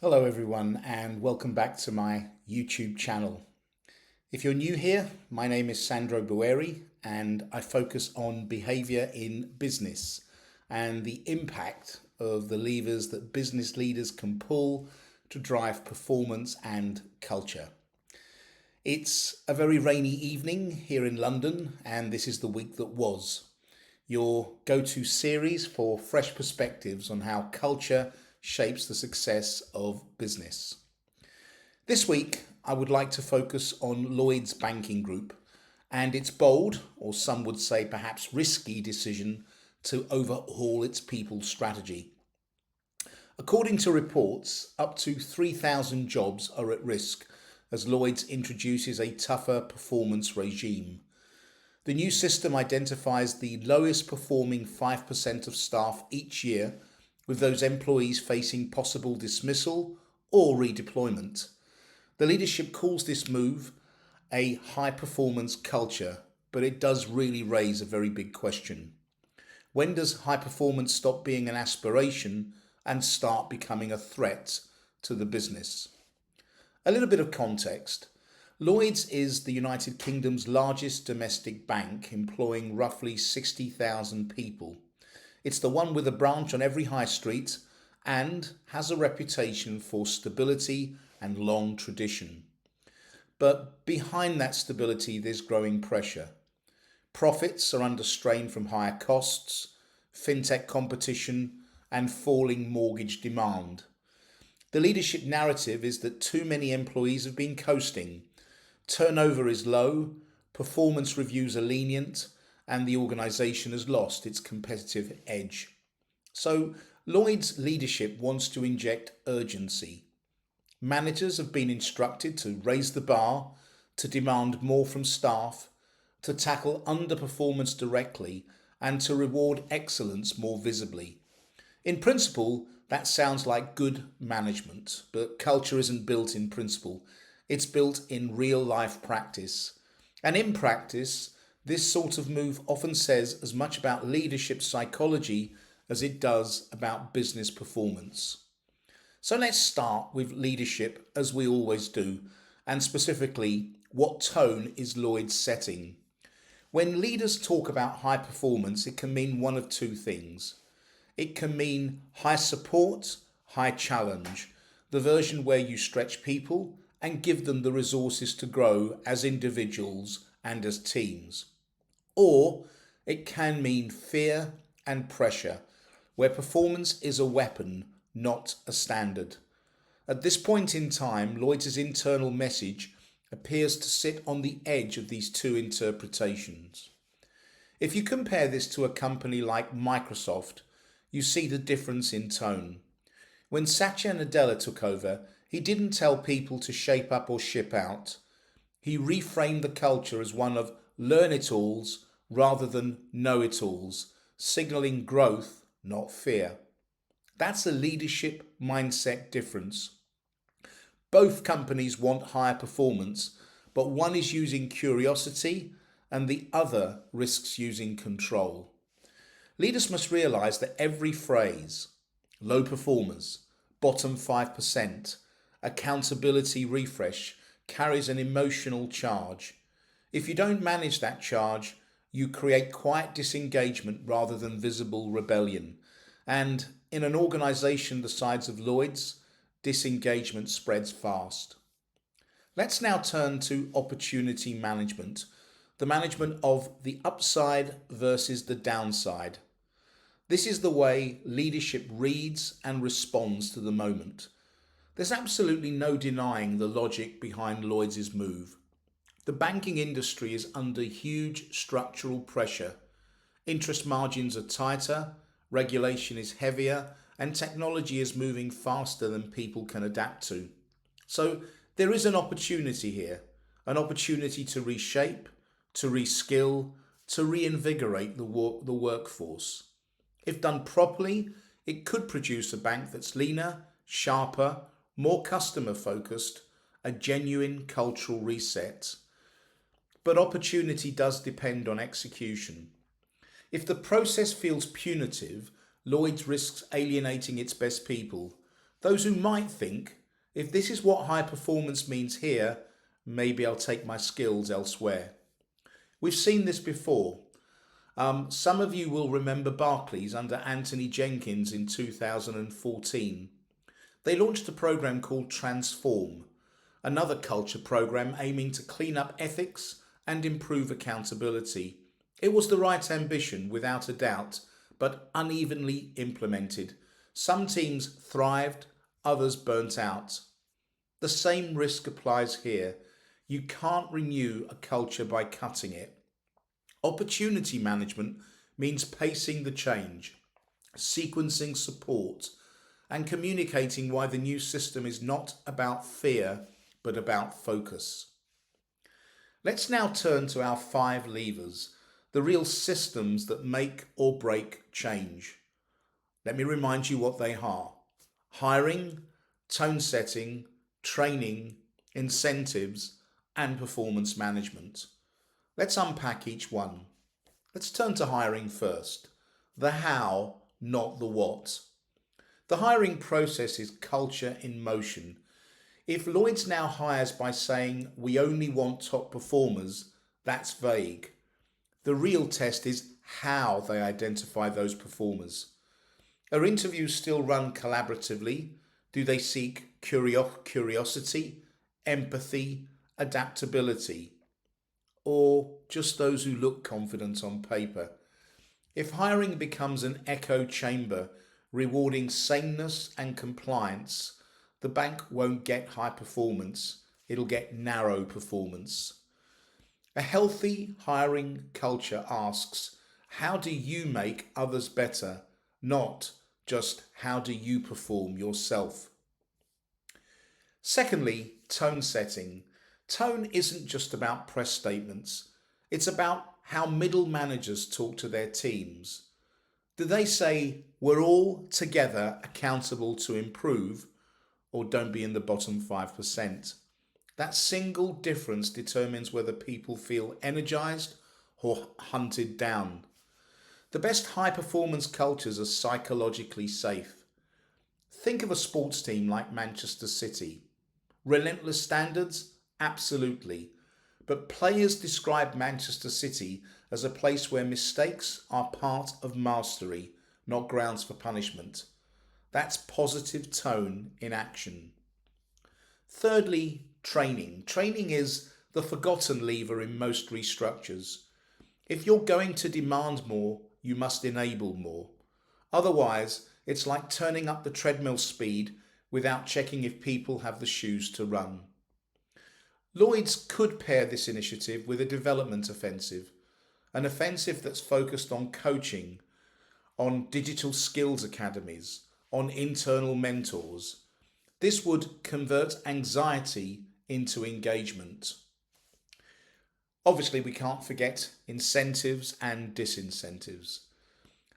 Hello everyone and welcome back to my YouTube channel. If you're new here, my name is Sandro Bueri and I focus on behaviour in business and the impact of the levers that business leaders can pull to drive performance and culture. It's a very rainy evening here in London and this is the week that was. Your go-to series for fresh perspectives on how culture shapes the success of business. This week, I would like to focus on Lloyds Banking Group and its bold, or some would say perhaps risky, decision to overhaul its people strategy. According to reports, up to 3,000 jobs are at risk as Lloyds introduces a tougher performance regime. The new system identifies the lowest performing 5% of staff each year, with those employees facing possible dismissal or redeployment. The leadership calls this move a high performance culture, but it does really raise a very big question. When does high performance stop being an aspiration and start becoming a threat to the business? A little bit of context. Lloyds is the United Kingdom's largest domestic bank, employing roughly 60,000 people. It's the one with a branch on every high street and has a reputation for stability and long tradition. But behind that stability, there's growing pressure. Profits are under strain from higher costs, fintech competition, and falling mortgage demand. The leadership narrative is that too many employees have been coasting. Turnover is low, performance reviews are lenient, and the organisation has lost its competitive edge. So Lloyd's leadership wants to inject urgency. Managers have been instructed to raise the bar, to demand more from staff, to tackle underperformance directly, and to reward excellence more visibly. In principle, that sounds like good management, but culture isn't built in principle. It's built in real life practice. And in practice, this sort of move often says as much about leadership psychology as it does about business performance. So let's start with leadership as we always do, and specifically, what tone is Lloyd's setting? When leaders talk about high performance, it can mean one of two things. It can mean high support, high challenge, the version where you stretch people and give them the resources to grow as individuals and as teams. Or it can mean fear and pressure, where performance is a weapon, not a standard. At this point in time, Lloyd's internal message appears to sit on the edge of these two interpretations. If you compare this to a company like Microsoft, you see the difference in tone. When Satya Nadella took over, he didn't tell people to shape up or ship out. He reframed the culture as one of learn-it-alls rather than know-it-alls, signalling growth, not fear. That's a leadership mindset difference. Both companies want higher performance, but one is using curiosity and the other risks using control. Leaders must realise that every phrase, low performers, bottom 5%, accountability refresh, carries an emotional charge. If you don't manage that charge, you create quiet disengagement rather than visible rebellion. And in an organisation the size of Lloyd's, disengagement spreads fast. Let's now turn to opportunity management, the management of the upside versus the downside. This is the way leadership reads and responds to the moment. There's absolutely no denying the logic behind Lloyds' move. The banking industry is under huge structural pressure. Interest margins are tighter, regulation is heavier, and technology is moving faster than people can adapt to. So there is an opportunity here, an opportunity to reshape, to reskill, to reinvigorate the workforce. If done properly, it could produce a bank that's leaner, sharper, more customer focused, a genuine cultural reset. But opportunity does depend on execution. If the process feels punitive, Lloyds risks alienating its best people, Those who might think, if this is what high performance means here, maybe I'll take my skills elsewhere. We've seen this before. Some of you will remember Barclays under Anthony Jenkins in 2014. They launched a program called Transform, another culture program aiming to clean up ethics and improve accountability. It was the right ambition, without a doubt, but unevenly implemented. Some teams thrived, others burnt out. The same risk applies here. You can't renew a culture by cutting it. Opportunity management means pacing the change, sequencing support, and communicating why the new system is not about fear, but about focus. Let's now turn to our 5 levers, the real systems that make or break change. Let me remind you what they are: hiring, tone setting, training, incentives, and performance management. Let's unpack each one. Let's turn to hiring first. The how, not the what. The hiring process is culture in motion. If Lloyds now hires by saying we only want top performers, that's vague. The real test is how they identify those performers. Are interviews still run collaboratively? Do they seek curiosity, empathy, adaptability? Or just those who look confident on paper? If hiring becomes an echo chamber rewarding sameness and compliance, the bank won't get high performance, it'll get narrow performance. A healthy hiring culture asks, how do you make others better? Not just how do you perform yourself? Secondly, tone setting. Tone isn't just about press statements. It's about how middle managers talk to their teams. Do they say, we're all together accountable to improve, or don't be in the bottom 5%? That single difference determines whether people feel energized or hunted down. The best high performance cultures are psychologically safe. Think of a sports team like Manchester City. Relentless standards? Absolutely. But players describe Manchester City as a place where mistakes are part of mastery, not grounds for punishment. That's positive tone in action. Thirdly, training. Training is the forgotten lever in most restructures. If you're going to demand more, you must enable more. Otherwise, it's like turning up the treadmill speed without checking if people have the shoes to run. Lloyds could pair this initiative with a development offensive, an offensive that's focused on coaching, on digital skills academies, on internal mentors. This would convert anxiety into engagement. Obviously, we can't forget incentives and disincentives.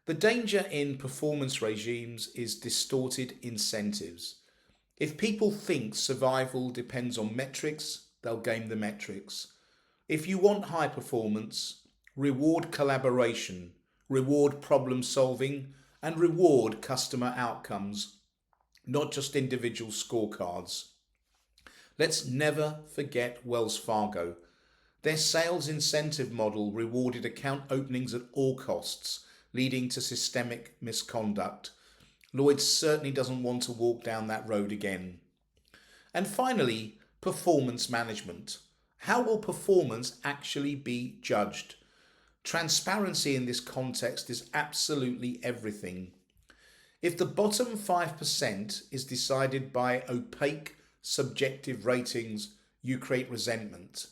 The danger in performance regimes is distorted incentives. If people think survival depends on metrics, they'll game the metrics. If you want high performance, reward collaboration, reward problem solving, and reward customer outcomes, not just individual scorecards. Let's never forget Wells Fargo. Their sales incentive model rewarded account openings at all costs, leading to systemic misconduct. Lloyds certainly doesn't want to walk down that road again. And finally, performance management. How will performance actually be judged? Transparency in this context is absolutely everything. If the bottom 5% is decided by opaque, subjective ratings, you create resentment.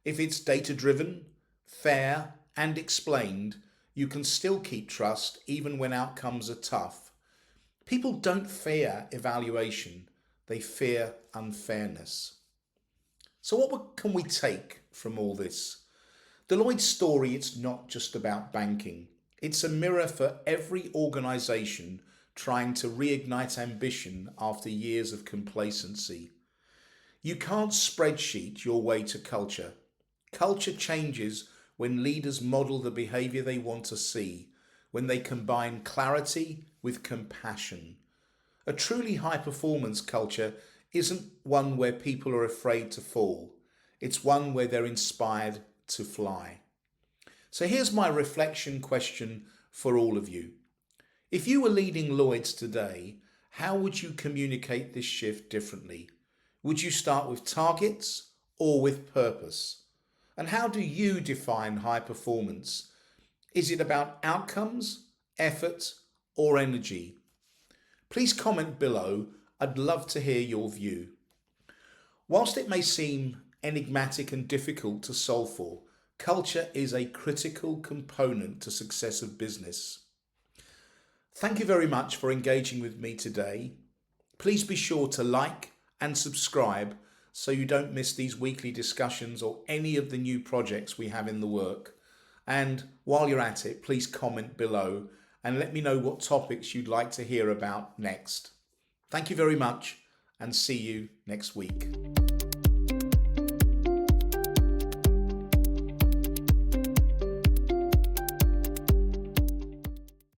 If it's data-driven, fair, and explained, you can still keep trust even when outcomes are tough. People don't fear evaluation, they fear unfairness. So what can we take from all this? The Lloyds story, it's not just about banking. It's a mirror for every organisation trying to reignite ambition after years of complacency. You can't spreadsheet your way to culture. Culture changes when leaders model the behaviour they want to see, when they combine clarity with compassion. A truly high performance culture isn't one where people are afraid to fall. It's one where they're inspired to fly. So here's my reflection question for all of you. If you were leading Lloyds today, how would you communicate this shift differently? Would you start with targets or with purpose? And how do you define high performance? Is it about outcomes, effort, or energy? Please comment below. I'd love to hear your view. Whilst it may seem enigmatic and difficult to solve for, culture is a critical component to success of business. Thank you very much for engaging with me today. Please be sure to like and subscribe so you don't miss these weekly discussions or any of the new projects we have in the work. And while you're at it, please comment below and let me know what topics you'd like to hear about next. Thank you very much and see you next week.